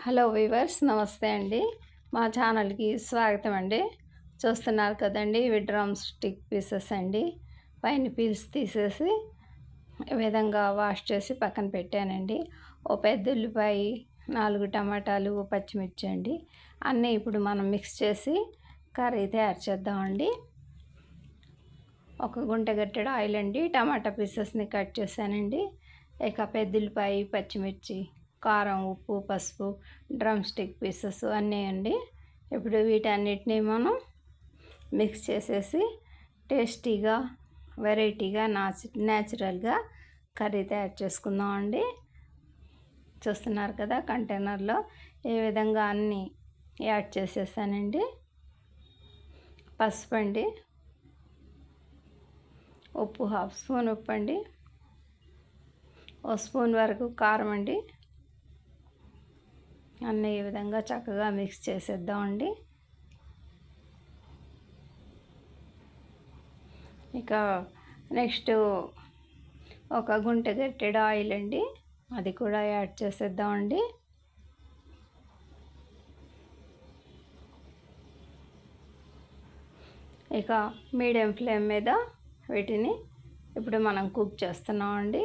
Hello weavers, నమస్తే అండి. మా ఛానల్కి స్వాగతం అండి. చూస్తున్నారు కదండి, ఇవి డ్రమ్ స్టిక్ పీసెస్ అండి. పైన పీల్స్ తీసేసి ఈ విధంగా వాష్ చేసి పక్కన పెట్టానండి. ఓ పెద్ద ఉల్లిపాయ, 4 టమాటాలు, పచ్చిమిర్చి అండి. అన్నీ ఇప్పుడు మనం మిక్స్ చేసి కర్రీ తయారు చేద్దామండి. ఒక గుంట గట్టెడు ఆయిల్ అండి. టమాటా పీసెస్ని కట్ చేశానండి. ఇక పెద్ద ఉల్లిపాయ, పచ్చిమిర్చి, కారం, ఉప్పు, పసుపు, డ్రమ్ స్టిక్ పీసెస్ అన్నీ అండి. ఇప్పుడు వీటన్నిటిని మనం మిక్స్ చేసేసి టేస్టీగా, వెరైటీగా, న్యాచురల్గా కర్రీ తయారు చేసుకుందాం అండి. చూస్తున్నారు కదా, కంటైనర్లో ఏ విధంగా అన్నీ యాడ్ చేసేసానండి. పసుపు అండి, ఉప్పు 1/2 స్పూన్ ఉప్పు అండి, 1 స్పూన్ వరకు కారం అండి. అన్నీ ఈ విధంగా చక్కగా మిక్స్ చేసేద్దామండి. ఇక నెక్స్ట్ ఒక గుంట గట్టెడు ఆయిల్ అండి, అది కూడా యాడ్ చేసేద్దామండి. ఇక మీడియం ఫ్లేమ్ మీద వీటిని ఇప్పుడు మనం కుక్ చేస్తున్నామండి.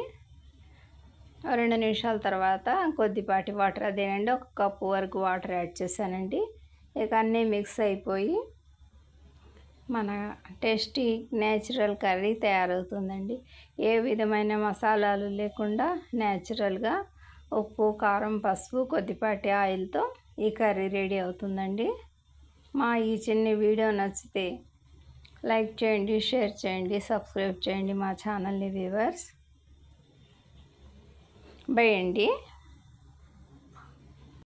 2 నిమిషాల తర్వాత కొద్దిపాటి వాటర్, అదేనండి 1 కప్పు వరకు వాటర్ యాడ్ చేశానండి. ఇక అన్నీ మిక్స్ అయిపోయి మన టేస్టీ న్యాచురల్ కర్రీ తయారవుతుందండి. ఏ విధమైన మసాలాలు లేకుండా న్యాచురల్గా ఉప్పు, కారం, పసుపు, కొద్దిపాటి ఆయిల్తో ఈ కర్రీ రెడీ అవుతుందండి. మా ఈ చిన్న వీడియో నచ్చితే లైక్ చేయండి, షేర్ చేయండి, సబ్స్క్రైబ్ చేయండి మా ఛానల్ని వీవర్స్. బై అండి.